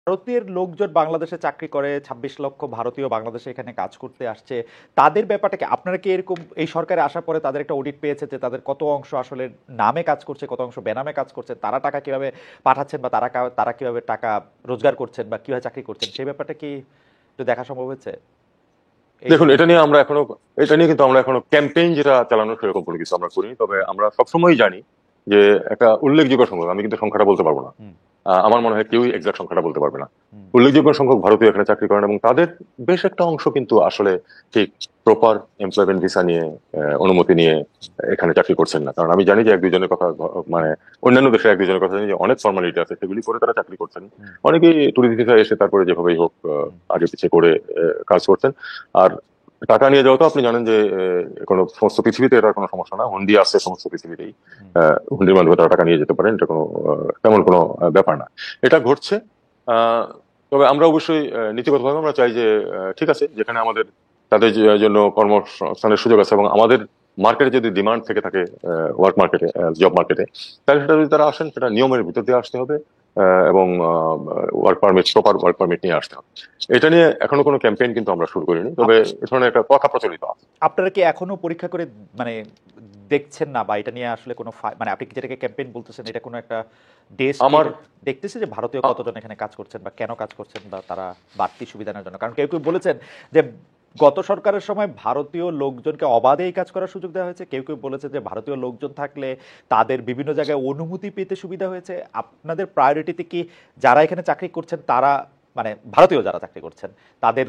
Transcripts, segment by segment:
ভারতীয় লোকজন বাংলাদেশে চাকরি করে, ২৬ লক্ষ ভারতীয় বাংলাদেশে এখানে কাজ করতে আসছে। তাদের ব্যাপারটা কি, আপনারা কি এরকম এই সরকারে আসার পরে তাদের একটা অডিট পেয়েছে যে তাদের কত অংশ আসলে নামে কাজ করছে, কত অংশ বেনামে কাজ করছে, তারা টাকা কিভাবে পাঠাচ্ছেন বা তারা কিভাবে টাকা রোজগার করছেন বা কিভাবে চাকরি করছেন, সেই ব্যাপারটা কি একটু দেখা সম্ভব হয়েছে? দেখুন, এটা নিয়ে কিন্তু আমরা এখনো ক্যাম্পেইন যেটা চালানোর সেরকম কোনো কিছু আমরা করিনি। তবে আমরা সবসময় জানি যে একটা উল্লেখযোগ্য সংখ্যক, আমি কিন্তু সংখ্যাটা বলতে পারবো না, হুম, আমার মনে হয় কেউই এক্সাক্ট সংখ্যাটা বলতে পারবে না, হুম। উল্লেখযোগ্য সংখ্যক ভারতীয় এখানে চাকরি করেন এবং তাদের বেশ একটা অংশ কিন্তু আসলে ঠিক প্রপার এমপ্লয়মেন্ট ভিসা নিয়ে অনুমতি নিয়ে এখানে চাকরি করছেন না। কারণ আমি জানি যে এক দুজনের কথা, মানে অন্যান্য দেশে এক দুজনের কথা জানি যে অনেক ফর্মালিটি আছে, সেগুলি করে তারা চাকরি করছেন। হুম, অনেকেই ট্যুরিস্ট ভিসা এসে তারপরে যেভাবেই হোক আগে পিছিয়ে করে কাজ করছেন। আর টাকা নিয়ে যাওয়া তো আপনি জানেন যে কোনো সমস্ত পৃথিবীতে এটার কোনো সমস্যা না, হুন্ডি আছে সমস্ত পৃথিবীতেই। হুম। হুন্ডির মাধ্যমে তারা টাকা নিয়ে যেতে পারেন, এটা কোনো তেমন কোনো ব্যাপার না। এটা ঘটছে। আহ, তবে আমরা অবশ্যই নীতিগতভাবে আমরা চাই যে ঠিক আছে, যেখানে আমাদের তাদের জন্য কর্মসংস্থানের সুযোগ আছে এবং আমাদের মার্কেটে যদি ডিমান্ড থেকে থাকে, ওয়ার্ক মার্কেটে, জব মার্কেটে, তাহলে সেটা যদি তারা আসেন সেটা নিয়মের ভিতর দিয়ে আসতে হবে এবং প্রপার ওয়ার্ক পারমিট নিয়ে আসতে হবে। এটা নিয়ে এখনো কোনো ক্যাম্পেইন কিন্তু আমরা শুরু করিনি, তবে এ ধরনের একটা কথা প্রচলিত আছে। আপনারা কি এখনো পরীক্ষা করে মানে দেখছেন না, বা এটা নিয়ে আসলে কোনো মানে আপনি কি যেটাকে ক্যাম্পেইন বলতেছেন, এটা কোনো একটা দেশ কি আমার দেখতেছে যে ভারতীয় আ- কতজন এখানে কাজ করছেন বা কেন কাজ করছেন, বা তারা বাড়তি সুবিধা নেওয়ার জন্য? কারণ কেউ কেউ বলেছেন যে গত সরকারের সময় ভারতীয় লোকজনকে অবাধে এই কাজ করার সুযোগ দেওয়া হয়েছে, কেউ কেউ বলেছে যে ভারতীয় লোকজন থাকলে তাদের বিভিন্ন জায়গায় অনুমতি পেতে সুবিধা হয়েছে। আপনাদের প্রায়োরিটিতে কি যারা এখানে চাকরি করছেন তারা, মানে ভারতীয় যারা চাকরি করছেন তাদের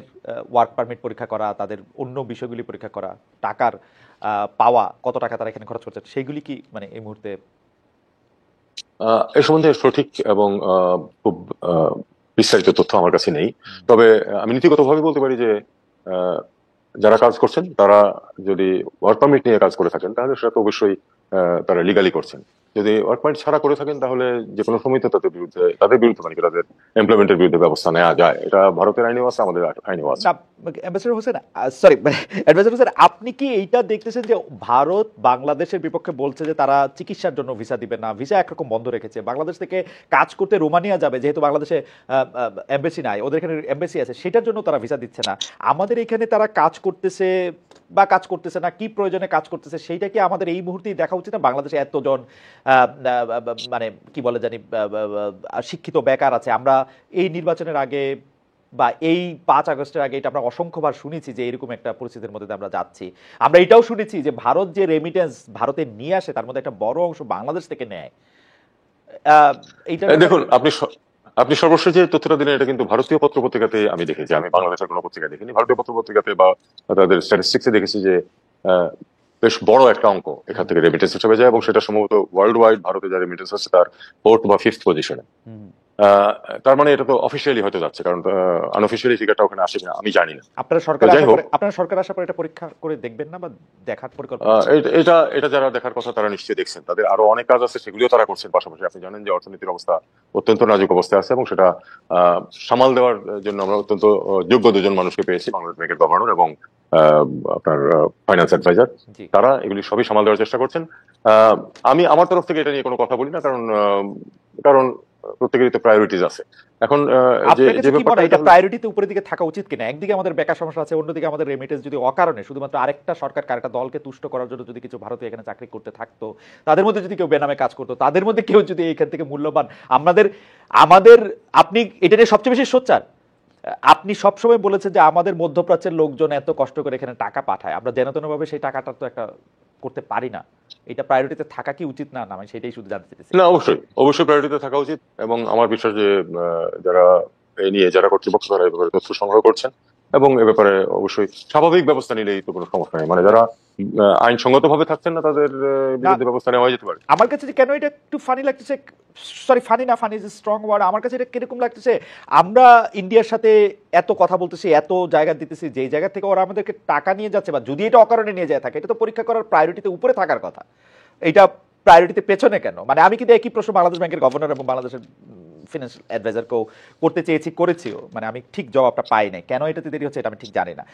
ওয়ার্ক পারমিট পরীক্ষা করা, তাদের অন্য বিষয়গুলি পরীক্ষা করা, টাকার পাওয়া, কত টাকা তারা এখানে খরচ করছেন, সেইগুলি কি মানে এই মুহূর্তে? এ সম্বন্ধে সঠিক এবং খুব আহ, বিস্তারিত তথ্য আমার কাছে নেই। হুম, তবে আমি নীতিগতভাবে বলতে পারি যে আহ, যারা কাজ করছেন তারা যদি ওয়ার্ক পারমিট নিয়ে কাজ করে থাকেন তাহলে সেটা তো অবশ্যই তারা লিগালি করছেন। যদি ওয়ার্ক পারমিট ছাড়া করে থাকেন তাহলে যে কোনো সময় তো তাদের বিরুদ্ধে মানে কি তাদের এমপ্লয়মেন্টের বিরুদ্ধে ব্যবস্থা নেওয়া যায়। এটা ভারতের আইনেও আছে, আমাদের আইনেও আছে। না, ambassador Hossain, sorry, adviser Hossain, আপনি কি এইটা দেখতেছেন যে ভারত বাংলাদেশের বিপক্ষে বলছে যে তারা চিকিৎসার জন্য ভিসা দিবে না, ভিসা একরকম বন্ধ রেখেছে, বাংলাদেশ থেকে কাজ করতে রোমানিয়া যাবে, যেহেতু বাংলাদেশে এমবাসি নাই, ওদের এখানে এমবাসি আছে, সেটার জন্য তারা ভিসা দিচ্ছে না। আমাদের এখানে তারা কাজ করতেছে বা কাজ করতেছে না, কি প্রয়োজনে কাজ করতেছে, সেইটা কি আমাদের এই মুহূর্তেই দেখা উচিত না? বাংলাদেশে এতজন মানে কি বলে জানি শিক্ষিত বেকার আছে, আমরা এই নির্বাচনের আগে বা এই ৫ আগস্টের আগে এটা আমরা অসংখ্যবার শুনেছি যে এরকম একটা পরিস্থিতির মধ্যে দিয়ে আমরা যাচ্ছি। আমরা এটাও শুনেছি যে ভারত যে রেমিটেন্স ভারতে নিয়ে আসে তার মধ্যে একটা বড় অংশ বাংলাদেশ থেকে নেয়। আহ, এইটার ব্যাপারে দেখুন, আপনি সর্বশেষ যে তথ্যটা দিলেন এটা কিন্তু ভারতীয় পত্র পত্রিকাতে আমি দেখেছি, আমি বাংলাদেশের কোনো পত্রিকা দেখিনি। ভারতীয় পত্র পত্রিকাতে বা তাদের স্ট্যাটিস্টিক্সে দেখেছি যে আহ, বেশ বড় একটা অঙ্ক এখান হুম, থেকে রেমিটেন্স হিসেবে যায় এবং সেটা সম্ভবত ওয়ার্ল্ড ওয়াইড ভারতে যা রেমিটেন্স আছে তার ফোর্থ বা ফিফথ পজিশনে। হুম। আহ, তার মানে এটা তো অফিসিয়ালি হয়তো যাচ্ছে, কারণ আনঅফিসিয়ালি ফিগারটা ওখানে আসে কিনা আমি জানি না। তো যাই হোক, আপনারা সরকার আসার পরে এটা পরীক্ষা করে দেখবেন না, বা দেখার পরিকল্পনা আহ, করছেন? এটা এটা এটা যারা দেখার কথা তারা নিশ্চয়ই দেখছেন, তাদের আরো অনেক কাজ আছে, সেগুলিও তারা করছেন পাশাপাশি। আপনি জানেন যে অর্থনীতির অবস্থা অত্যন্ত নাজুক অবস্থায় আছে এবং সেটা আহ, সামাল দেওয়ার জন্য আমরা অত্যন্ত যোগ্য দুজন মানুষকে পেয়েছি, বাংলাদেশ ব্যাংকের গভর্নর এবং আহ, আপনার ফাইন্যান্স অ্যাডভাইজার। জি। তারা এগুলি সবই সামাল দেওয়ার চেষ্টা করছেন। আহ, আমি আমার তরফ থেকে এটা নিয়ে কোনো কথা বলি না, কারণ প্রত্যেকেরই তো প্রায়োরিটিজ আছে। এখন যে আপনার যে কাছে কি মনে ব্যাপারটা হয় এটা এটা হলো, প্রায়োরিটিতে উপরের দিকে থাকা উচিত কিনা? একদিকে আমাদের বেকার সমস্যা আছে, অন্যদিকে আমাদের রেমিটেন্স যদি অকারণে শুধুমাত্র আরেকটা সরকার আরেকটা দলকে তুষ্ট করার জন্য যদি কিছু ভারতীয় এখানে চাকরি করতে থাকতো, তাদের মধ্যে যদি কেউ বেনামে কাজ করতো, তাদের মধ্যে কেউ যদি এখান থেকে মূল্যবান আমাদের আমাদের আপনি এটা নিয়ে সবচেয়ে বেশি সোচ্চার। আপনি সবসময় বলেছেন যে আমাদের মধ্যপ্রাচ্যের লোকজন এত কষ্ট করে এখানে টাকা পাঠায়, আমরা যেন তেনভাবে সেই টাকাটা তো একটা করতে পারি না। এটা প্রায়োরিটিতে থাকা কি উচিত না? না, আমি সেটাই শুধু জানতে চাইতেছি। না, অবশ্যই অবশ্যই প্রায়োরিটিতে থাকা উচিত এবং আমার বিশ্বাস যে যারা এ নিয়ে যারা কর্তৃপক্ষ তারা এ ব্যাপারে তথ্য সংগ্রহ করছেন এবং এ ব্যাপারে অবশ্যই স্বাভাবিক ব্যবস্থা নিলেই তো কোনো সমস্যা নেই। মানে যারা আইনসঙ্গত ভাবে থাকছেন না তাদের না, বিরুদ্ধে ব্যবস্থা নেওয়া যেতে পারে। আমার কাছে যে কেন এটা একটু ফানি লাগতেছে, সরি ফানি না, ফানি ইজ স্ট্রং ওয়ার্ড, আমার কাছে এটা কিরকম লাগতেছে, আমরা ইন্ডিয়ার সাথে এত কথা বলতেছি, এত জায়গা দিতেছি, যেই জায়গা থেকে ওরা আমাদেরকে টাকা নিয়ে যাচ্ছে, বা যদি এটা অকারণে নিয়ে যায় থাকে, এটা তো পরীক্ষা করার প্রায়োরিটিতে উপরে থাকার কথা। এটা প্রায়োরিটিতে পেছনে কেন? মানে আমি কিন্তু একই প্রশ্ন বাংলাদেশ ব্যাংকের গভর্নর এবং বাংলাদেশের ফিনান্সিয়াল অ্যাডভাইজারকেও করতে চেয়েছি, করেছিও, মানে আমি ঠিক জবাবটা পাই নাই। কেন এটাতে দেরি হচ্ছে এটা আমি ঠিক জানি না।